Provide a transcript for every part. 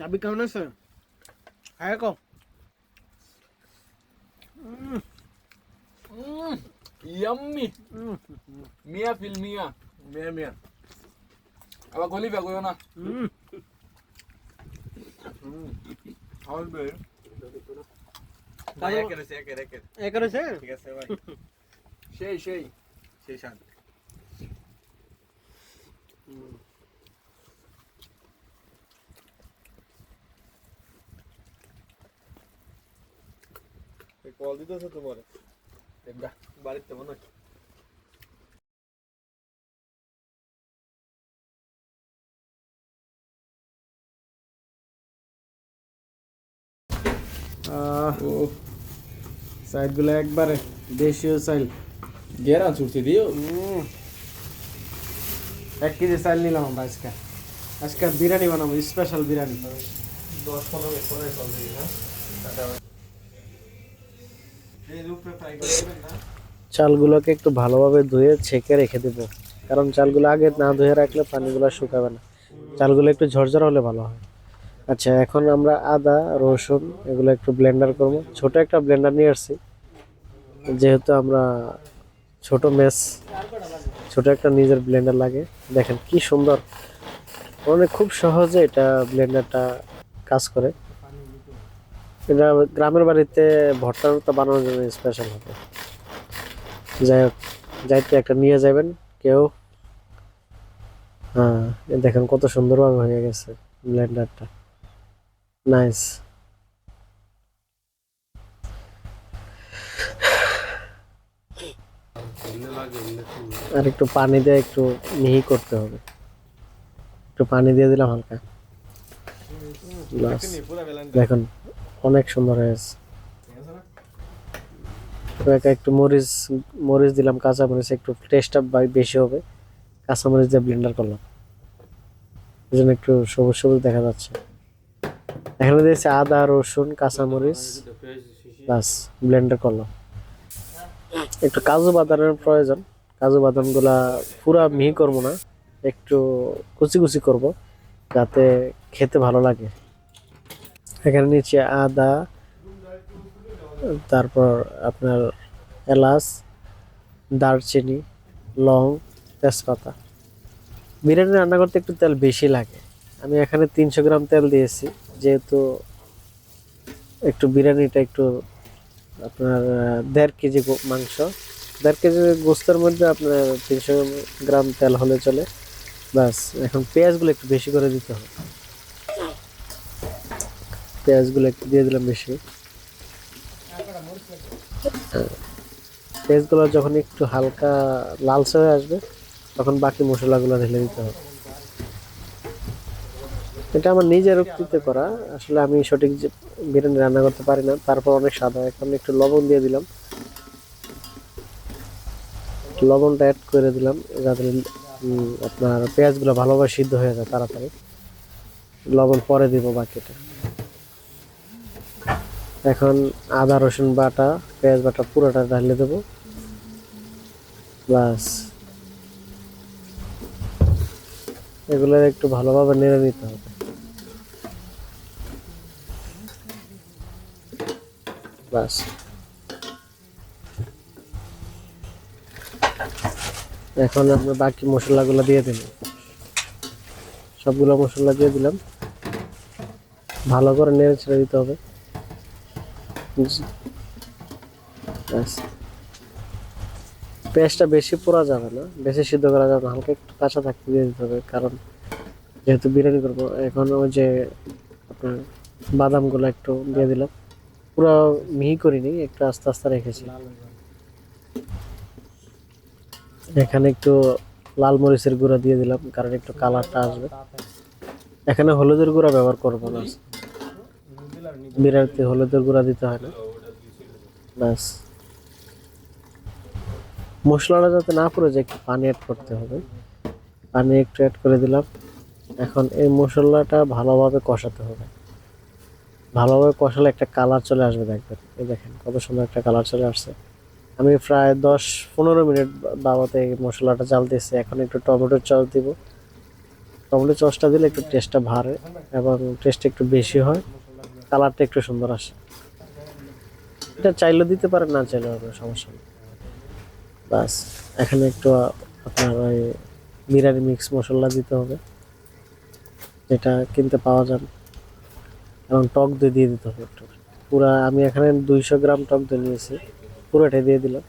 Abi কেমন আছে? হ্যাঁ কো ইয়াম্মি মিয়া ফিল মিয়া মিয়া মিয়া আবার গলি বেগো না হবে ভাই একের করেছে ঠিক আছে ভাই সেই সেই সেই শান কল দিতেছে তোমার দেখবা বাড়িতে মনে হয় সাইডগুলো একবারে দেশীয় চাইল গেরা ছুটতে দিও 1 কেজি চাইল নিলাম আমরা আজকে বিরিয়ানি বানাবো স্পেশাল বিরিয়ানি 10-15 মিনিট পরে কল দিই না এই রূপে ফ্রাই করবেন না চালগুলোকে একটু ভালোভাবে ধুয়ে ছেঁকে রেখে দেব কারণ চালগুলো আগে না ধুয়ে রাখলে পানিগুলো শুকাবে না চালগুলো একটু ঝরঝরা হলে ভালো হয় আচ্ছা এখন আমরা আদা রসুন এগুলো একটু ব্লেন্ডার করব ছোট একটা ব্লেন্ডার নিয়ে আসছি যেহেতু আমরা ছোট মেস ছোট একটা নিজের ব্লেন্ডার লাগে দেখেন কি সুন্দর মানে খুব সহজে এটা ব্লেন্ডারটা কাজ করে এটা গ্রামের বাড়িতে ভর্তা বানানোর জন্য স্পেশাল হবে যাই হোক যাইতে একটা নিয়ে যাবেন কেউ হ্যাঁ দেখেন কত সুন্দরভাবে হয়ে গেছে ব্লেন্ডারটা নাইস আর একটু পানি দিয়ে একটু মিহি করতে হবে একটু পানি দিয়ে দিলাম হালকা ব্যাস দেখুন অনেক সুন্দর হয়েছে একটু মরিচ দিলাম কাঁচা মরিচ একটু টেস্টটা বেশি হবে কাঁচা মরিচ দিয়ে ব্লেন্ডার করলাম এই জন্য একটু সবুজ সবুজ দেখা যাচ্ছে এখানে দিয়েছে আদা রসুন কাঁচা মরিচ বাস ব্লেন্ডার করলাম একটু কাজু বাদামের প্রয়োজন কাজু বাদাম গুলা পুরা মিহি করবো না একটু কুচি কুচি করব যাতে খেতে ভালো লাগে এখানে নিচে আদা তারপর আপনার এলাচ দারচিনি লং তেজপাতা বিরিয়ানি রান্না করতে একটু তেল বেশি লাগে আমি এখানে 300 গ্রাম তেল দিয়েছি যেহেতু একটু বিরিয়ানিটা একটু আপনার 1.5 কেজি মাংস 1.5 কেজি গোস্তের মধ্যে আপনার 300 গ্রাম তেল হলে চলে বাস এখন পেঁয়াজগুলো একটু বেশি করে দিতে হবে পেঁয়াজগুলো একটু দিয়ে দিলাম বেশি পেঁয়াজগুলো যখন একটু হালকা লালচে হয়ে আসবে তখন বাকি মশলাগুলো ঢেলে দিতে হবে এটা আমার নিজের উক্তিতে করা আসলে আমি সঠিক বিরিয়ানি রান্না করতে পারি না তারপর অনেক স্বাদ হয় এখন একটু লবণ দিয়ে দিলাম লবণটা অ্যাড করে দিলাম যাতে আপনার পেঁয়াজগুলো ভালোভাবে সিদ্ধ হয়ে যায় তাড়াতাড়ি লবণ পরে দিব বাকিটা এখন আদা রসুন বাটা পেঁয়াজ বাটা পুরোটা ঢালে দেবো ব্যাস এগুলো একটু ভালোভাবে নেড়ে নিতে হবে ব্যাস এখন আমরা বাকি মশলাগুলো দিয়ে দিলাম সবগুলো মশলা দিয়ে দিলাম ভালো করে নেড়ে ছেড়ে দিতে হবে ব্যাস পেঁয়াজটা বেশি পোড়া যাবে না বেশি সিদ্ধ করা যাবে না হালকা একটু কাঁচা থাকতে দিয়ে দিতে হবে কারণ যেহেতু বিরিয়ানি করবো এখন ওই যে আপনার বাদামগুলো একটু দিয়ে দিলাম পুরো মিহি করিনি একটু আস্তে আস্তে রেখেছি এখানে একটু লাল মরিচের গুঁড়া দিয়ে দিলাম কারণ একটু কালারটা আসবে এখানে হলুদের গুঁড়া ব্যবহার করবো না বিরিয়ানিতে হলুদের গুঁড়া দিতে হয় না ব্যাস মশলাটা যাতে না পুড়ে যায় একটু পানি অ্যাড করতে হবে পানি একটু অ্যাড করে দিলাম এখন এই মশলাটা ভালোভাবে কষাতে হবে ভালোভাবে কষালে একটা কালার চলে আসবে দেখবেন এই দেখেন কত সুন্দর একটা কালার চলে আসছে আমি প্রায় 10-15 মিনিট বাবাতে এই মশলাটা চাল দিয়েছি এখন একটু টমেটোর চাল দিব টমেটো সসটা দিলে একটু টেস্টটা বাড়ে এবং টেস্ট একটু বেশি হয়, কালারটা একটু সুন্দর আসে। এটা চাইলেও দিতে পারেন, না চাইলেও হবে, সমস্যা নেই। বাস এখানে একটু আপনার ওই বিরিয়ানি মিক্স মশলা দিতে হবে, যেটা কিনতে পাওয়া যায়, এবং টক দই দিয়ে দিতে হবে একটু। পুরা আমি এখানে 200 গ্রাম টক দই নিয়েছি, পুরোটাই দিয়ে দিলাম।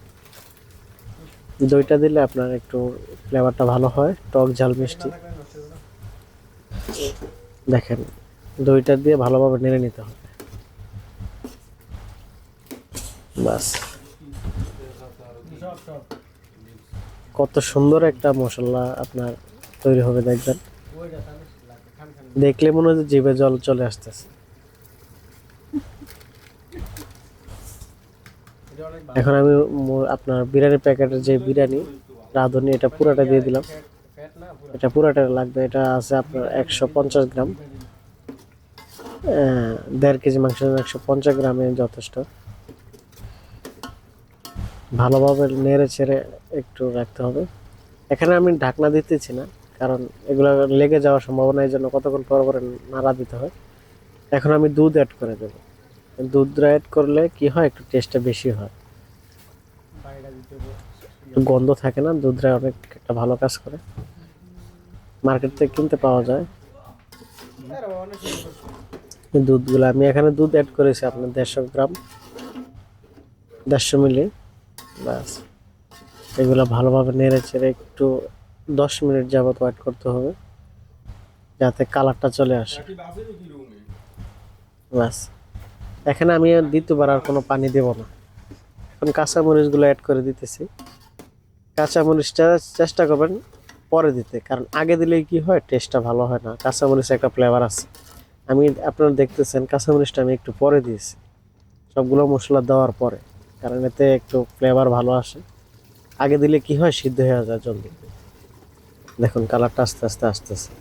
দইটা দিলে আপনার একটু ফ্লেভারটা ভালো হয়, টক ঝাল মিষ্টি। দেখেন দইটা দিয়ে ভালোভাবে নেড়ে নিতে হবে। বাস কত সুন্দর একটা মশলা আপনার তৈরি হবে দেখবেন, দেখলে মনে হয় যে জিভে জল চলে আসতেছে। এখন আমি আপনার বিরিয়ানি প্যাকেটের যে বিরিয়ানি রাঁধুনি, এটা পুরাটা দিয়ে দিলাম। এটা পুরাটা লাগবে, এটা আছে আপনার 150 গ্রাম, 1.5 কেজি মাংস 150 গ্রামে যথেষ্ট। ভালোভাবে নেড়ে ছেড়ে একটু রাখতে হবে। এখানে আমি ঢাকনা দিতেছি না, কারণ এগুলো লেগে যাওয়ার সম্ভাবনা, এই জন্য কতক্ষণ পর পরে নাড়া দিতে হয়। এখন আমি দুধ অ্যাড করে দেবো। দুধ অ্যাড করলে কি হয়, একটু টেস্টটা বেশি হয়, একটু গন্ধ থাকে না, দুধটা অনেক একটা ভালো কাজ করে। মার্কেট থেকে কিনতে পাওয়া যায় এই দুধগুলো। আমি এখানে দুধ অ্যাড করেছি আপনার 150 গ্রাম, 150 মিলি। বাস এগুলো ভালোভাবে নেড়ে চেড়ে একটু 10 মিনিট যাবত ওয়েট করতে হবে, যাতে কালারটা চলে আসে। বাস এখানে আমি দ্বিতীয়বার আর কোনো পানি দেব না। এখন কাঁচামরিচগুলো অ্যাড করে দিতেছি। কাঁচামরিচটা চেষ্টা করবেন পরে দিতে, কারণ আগে দিলে কি হয়, টেস্টটা ভালো হয় না। কাঁচামরিচে একটা ফ্লেভার আছে। আমি আপনারা দেখতেছেন কাঁচামরিচটা আমি একটু পরে দিয়েছি, সবগুলো মশলা দেওয়ার পরে, কারণ এতে একটু ফ্লেভার ভালো আসে। আগে দিলে কি হয়, সিদ্ধ হয়ে যায় জলদি। দেখুন কালারটা আস্তে আস্তে আসতেছে।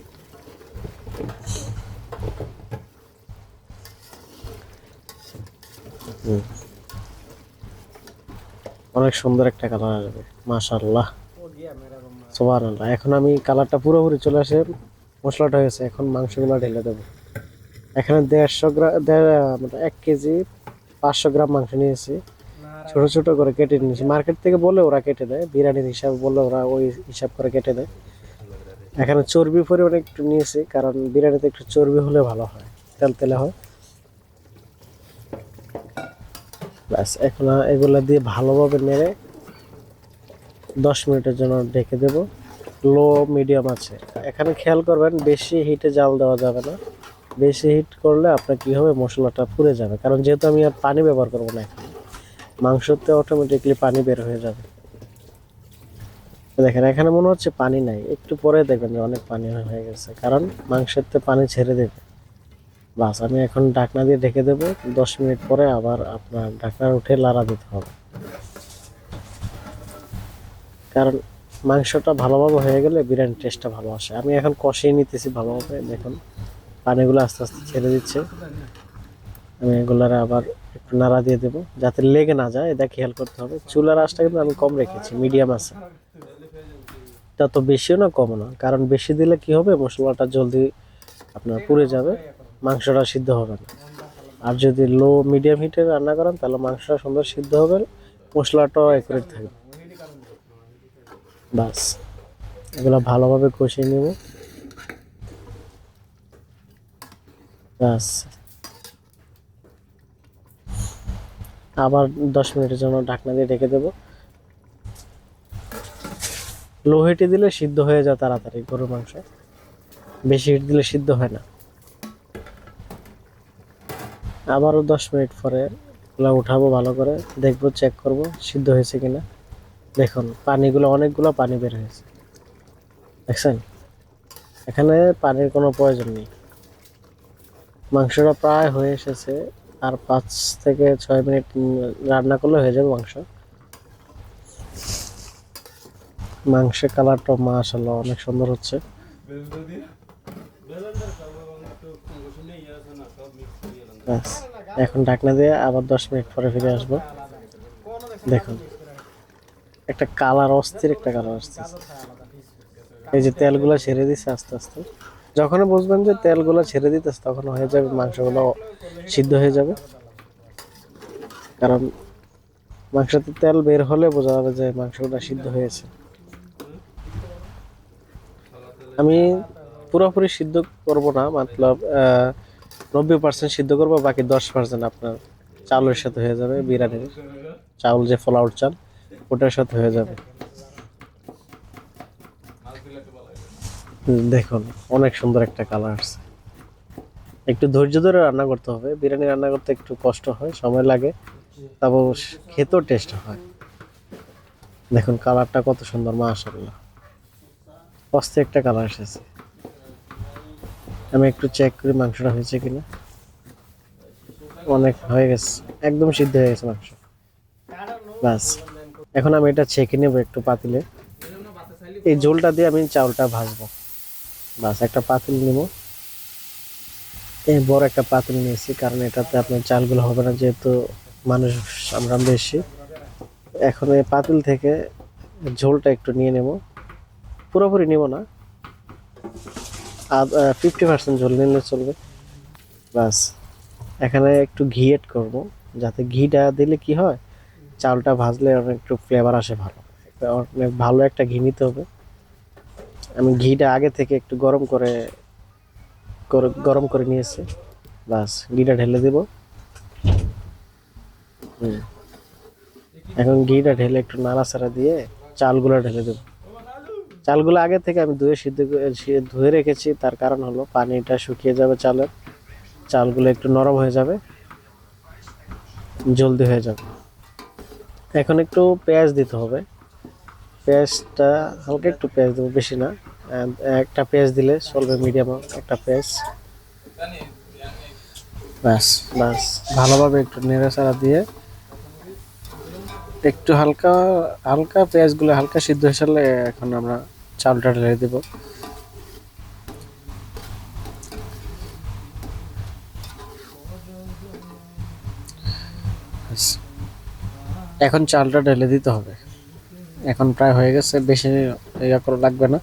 অনেক সুন্দর একটা কালার আসবে, মাশাআল্লাহ, সুবহানাল্লাহ। এখন আমি কালারটা পুরোপুরি চলে আসে, মশলাটা হয়েছে, এখন মাংসগুলো ঢেলে দেবো। এখানে 150 গ্রাম, 1 কেজি 500 গ্রাম মাংস নিয়েছি, ছোট ছোট করে কেটে নিয়েছি। মার্কেট থেকে বলে ওরা কেটে দেয়, বিরিয়ানির হিসাব বললে ওরা ওই হিসাব করে কেটে দেয়। এখানে চর্বি পরিমাণে একটু নিয়েছি, কারণ বিরিয়ানিতে একটু চর্বি হলে ভালো হয়, তেল তেলে হয়। ব্যাস এখন এগুলো দিয়ে ভালোভাবে নেড়ে 10 মিনিটের জন্য ঢেকে দেব, লো মিডিয়াম আছে। এখানে খেয়াল করবেন বেশি হিটে জাল দেওয়া যাবে না, বেশি হিট করলে আপনার কি হবে, মশলাটা পুড়ে যাবে। কারণ যেহেতু আমি আর পানি ব্যবহার করবো না, এখন মাংসতে অটোমেটিকলি পানি বের হয়ে যাবে। দেখেন এখানে মনে হচ্ছে পানি নাই, একটু পরে দেখবেন যে অনেক পানি হয়ে গেছে, কারণ মাংসেতে পানি ছেড়ে দেবে। বাস আমি এখন ঢাকনা দিয়ে ঢেকে দেবো। 10 মিনিট পরে আবার আপনার ঢাকনা উঠে লাড়া দিতে হবে, কারণ মাংসটা ভালোভাবে হয়ে গেলে বিরিয়ানির টেস্টটা ভালো আসে। আমি এখন কষিয়ে নিতেছি ভালোভাবে, দেখুন পানিগুলো আস্তে আস্তে ছেড়ে দিচ্ছে। আমি এগুলার আবার একটু নাড়া দিয়ে দেবো, যাতে লেগে না যায়, এটা খেয়াল করতে হবে। চুলার আঁচটা কিন্তু আমি কম রেখেছি, মিডিয়াম আছে, তা তো বেশিও না কমও না, কারণ বেশি দিলে কি হবে, মশলাটা জলদি আপনার পুড়ে যাবে, মাংসটা সিদ্ধ হবে না। আর যদি লো মিডিয়াম হিটে রান্না করেন, তাহলে মাংসটা সুন্দর সিদ্ধ হবে, মশলাটাও অ্যাকুরেট থাকবে। বাস এগুলো ভালোভাবে কষিয়ে নেব। বাস আবার 10 মিনিটের জন্য ঢাকনা দিয়ে ঢেকে দেবো। লো হিটে দিলে সিদ্ধ হয়ে যায় তাড়াতাড়ি গরুর মাংস, বেশি হিট দিলে সিদ্ধ হয় না। আবারও 10 মিনিট পরে এগুলো উঠাবো, ভালো করে দেখবো, চেক করব সিদ্ধ হয়েছে কিনা। দেখুন পানিগুলো, অনেকগুলো পানি বের হয়েছে, দেখছেন? এখানে পানির কোনো প্রয়োজন নেই, মাংসটা প্রায় হয়ে এসেছে। আর 5 থেকে 6 মিনিট রান্না করলে হয়ে যাবে মাংস। মাংসের কালারটা মাশাআল্লাহ অনেক সুন্দর হচ্ছে। ব্যাস এখন ঢাকনা দিয়ে আবার 10 মিনিট পরে ফিরে আসবো। দেখুন একটা কালার, অস্থির একটা কালার আসছে। এই যে তেলগুলো ছেড়ে দিচ্ছে আস্তে আস্তে। যখন বুঝবেন যে তেলগুলো ছেড়ে দিতেছে তখন হয়ে যাবে, মাংসগুলো সিদ্ধ হয়ে যাবে। কারণ মাংসতে তেল বের হলে বোঝা যাবে যে মাংসগুলো সিদ্ধ হয়েছে। আমি পুরোপুরি সিদ্ধ করব না, মতলব 90% সিদ্ধ করবো, বাকি 10% আপনার চাউলের সাথে হয়ে যাবে। বিরিয়ানির চাউল যে ফ্লাউড চাল ওটার সাথে হয়ে যাবে। দেখুন অনেক সুন্দর একটা কালার আসছে। একটু ধৈর্য ধরে রান্না করতে হবে, বিরিয়ানি রান্না করতে একটু কষ্ট হয়, সময় লাগে, তারপর খেতেও টেস্ট হয়। দেখুন কালারটা কত সুন্দর, মাশাআল্লাহ অস্থির একটা কালার এসেছে। আমি একটু চেক করি মাংসটা হয়েছে কিনা। অনেক হয়ে গেছে, একদম সিদ্ধ হয়ে গেছে মাংস। বাস এখন আমি এটা ছেঁকে নেবো একটু পাতিলে। এই ঝোলটা দিয়ে আমি চাউলটা ভাজবো। বাস একটা পাতিল নেব, এই বড় একটা পাতিল নিয়েছি, কারণ এটাতে আপনার চালগুলো হবে না, যেহেতু মানুষ আমরা বেশি। এখন এই পাতিল থেকে ঝোলটা একটু নিয়ে নেব, পুরোপুরি নিব না, 50% ঝোল নিলে চলবে। বাস এখানে একটু ঘি এড করবো, যাতে ঘিটা দিলে কি হয়, চালটা ভাজলে অনেক একটু ফ্লেভার আসে ভালো। অনেক ভালো একটা ঘি নিতে হবে। আমি ঘিটা আগে থেকে একটু গরম করে নিয়েছি। বাস ঘিটা ঢেলে দেব। এখন ঘিটা ঢেলে একটু নাড়াচাড়া দিয়ে চালগুলো ঢেলে দেব। চালগুলো আগে থেকে আমি ধুয়ে রেখেছি, তার কারণ হলো পানিটা শুকিয়ে যাবে চালের, চালগুলো একটু নরম হয়ে যাবে, জলদি হয়ে যাবে। এখন একটু পেঁয়াজ দিতে হবে, পেঁয়াজটা হালকা একটু পেঁয়াজ দেবো, বেশি না। একটা পেঁয়াজ দিলে চলবে, মিডিয়াম একটা পেঁয়াজ। বাস বাস ভালোভাবে একটু নেড়েচাড়া দিয়ে একটু হালকা হালকা পেঁয়াজগুলো হালকা সিদ্ধ হয়ে সারলে এখন আমরা চালটা ঢেলে দেব। ব্যাস, এখন চালটা ঢেলে দিতে হবে। এখন প্রায় হয়ে গেছে, বেশি ইয়া করা লাগবে না,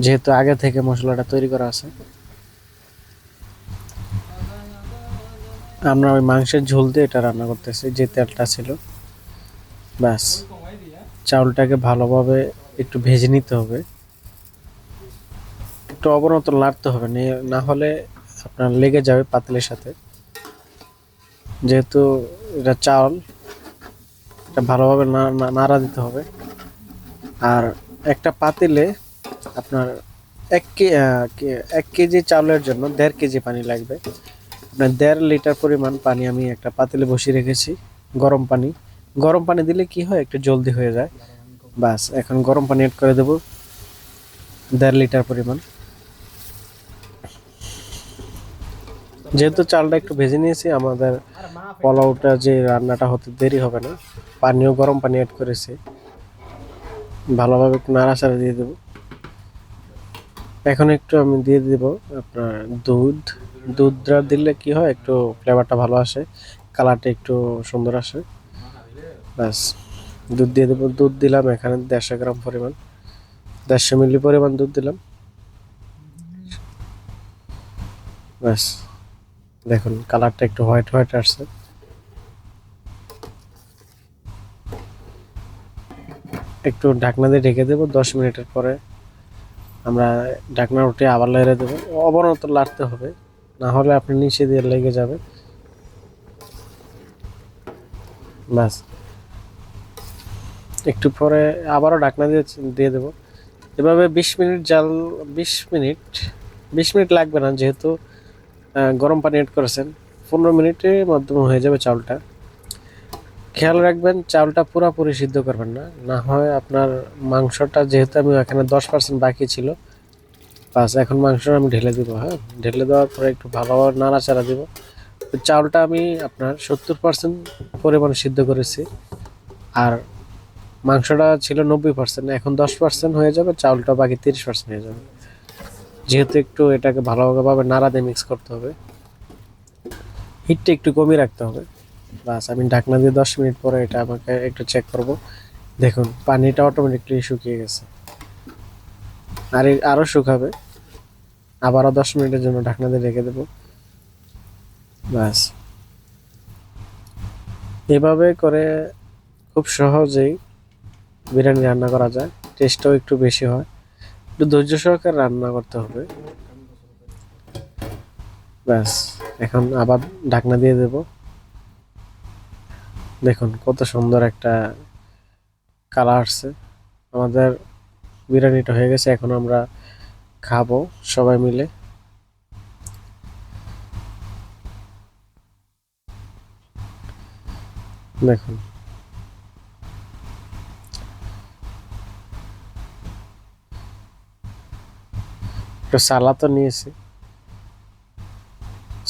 যেহেতু আগে থেকে মশলাটা তৈরি করা আছে। আমরা ওই মাংসের ঝোল দিয়ে এটা রান্না করতেছি, যে তেলটা ছিল। ব্যাস চাউলটাকে ভালোভাবে একটু ভেজে নিতে হবে, একটু অবনত নাড়তে হবে, না হলে আপনার লেগে যাবে পাতিলের সাথে। যেহেতু এটা চাউল, এটা ভালোভাবে নাড়া দিতে হবে। আর একটা পাতিলে আপনার 1 কেজি চাউলের জন্য 1.5 কেজি পানি লাগবে। আপনার 1.5 লিটার পরিমাণ পানি আমি একটা পাতিলে বসিয়ে রেখেছি, গরম পানি। গরম পানি দিলে কি হয়, একটু জলদি হয়ে যায়। বাস এখন গরম পানি অ্যাড করে দেব 1.5 লিটার পরিমাণ। যেহেতু চালটা একটু ভেজে নিয়েছি, আমাদের পোলাওটা যে রান্নাটা হতে দেরি হবে না। পানিও গরম পানি অ্যাড করেছি, ভালোভাবে একটু নাড়াচাড়া দিয়ে দেবো। এখন একটু আমি দিয়ে দেব আপনার দুধটা দিলে কি হয়, একটু ফ্লেভারটা ভালো আসে, কালারটা একটু সুন্দর আসে। ব্যাস দুধ দিয়ে দেবো। দুধ দিলাম এখানে 150 গ্রাম পরিমাণ, 150 মিলি পরিমাণ দুধ দিলাম। ব্যাস দেখুন কালারটা একটু হোয়াইট হোয়াইট আসছে। একটু ঢাকনা দিয়ে ঢেকে দেবো, 10 মিনিটের পরে আমরা ঢাকনা উঠে আবার লাড়ে দেবো। অবনত লাড়তে হবে, না হলে আপনি নিচে দিয়ে লেগে যাবে। ব্যাস একটু পরে আবারও ঢাকনা দিয়ে দেবো। এভাবে 20 মিনিট লাগবে না, যেহেতু গরম পানি অ্যাড করেছেন। 15 মিনিটের মাধ্যমে হয়ে যাবে চাউলটা। খেয়াল রাখবেন চাউলটা পুরোপুরি সিদ্ধ করবেন না, না হয় আপনার মাংসটা, যেহেতু আমি এখানে 10% বাকি ছিল। বাস এখন মাংসটা আমি ঢেলে দিব। হ্যাঁ, ঢেলে দেওয়ার পরে একটু ভালোভাবে নাড়াচাড়া দিব। চাউলটা আমি আপনার 70% পরিমাণ সিদ্ধ করেছি, আর মাংসটা ছিল 90%। এখন 10% হয়ে যাবে, চাউলটা বাকি 30% হয়ে যাবে। যেহেতু একটু এটাকে ভালোভাবে নাড়া দিয়ে মিক্স করতে হবে, হিটটা একটু কমিয়ে রাখতে হবে। বাস আমি ঢাকনা দিয়ে 10 মিনিট পরে এটা আমাকে একটু চেক করব। দেখুন পানিটা অটোমেটিকলি শুকিয়ে গেছে, আরও শুকাবে। আবারও 10 মিনিটের জন্য ঢাকনা দিয়ে রেখে দেবো। ব্যাস, এভাবে করে খুব সহজেই বিরিয়ানি রান্না করা যায়। টেস্টটাও একটু বেশি হয়, একটু ধৈর্য সহকারে রান্না করতে হবে। ব্যাস, এখন আবার ঢাকনা দিয়ে দেব। দেখুন কত সুন্দর একটা কালার আসছে। আমাদের বিরিয়ানিটা হয়ে গেছে, এখন আমরা খাবো সবাই মিলে। দেখুন, একটু সালাদও নিয়েছি,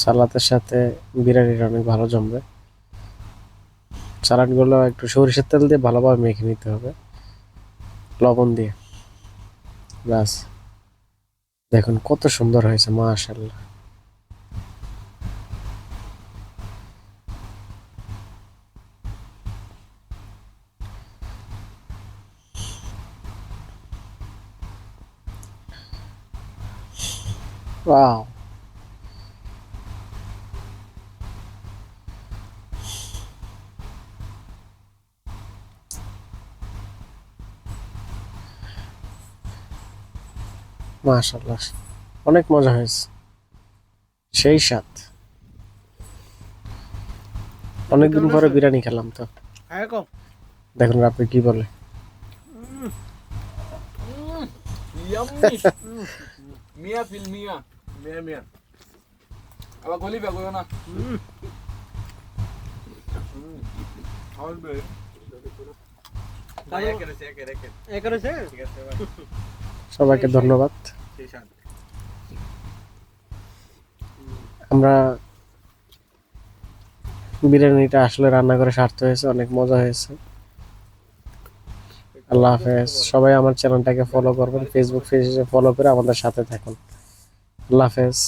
সালাদের সাথে বিরিয়ানিটা অনেক ভালো জমবে। সালাডগুলো একটু সরিষার তেল দিয়ে ভালোভাবে মেখে নিতে হবে, লবণ দিয়ে। ব্যাস, দেখুন কত সুন্দর হয়েছে, মাশাআল্লাহ। ওয়াও, মাশাআল্লাহ, অনেক মজা হয়েছে, সেই স্বাদ। অনেকদিন পরে বিরিয়ানি খেলাম তো। দেখুন আপনি কি বলে। Yummy. Mia fil mia. Mia. আবার গলি বেগো না। হবে। সবাইকে ধন্যবাদ। আমরা বিরিয়ানিটা আসলে রান্না করে সারতে হয়েছে, অনেক মজা হয়েছে। আল্লাহ হাফেজ। সবাই আমার চ্যানেলটাকে ফলো করবেন, ফেসবুক পেজে ফলো করে আমাদের সাথে থাকুন। আল্লাহ হাফেজ।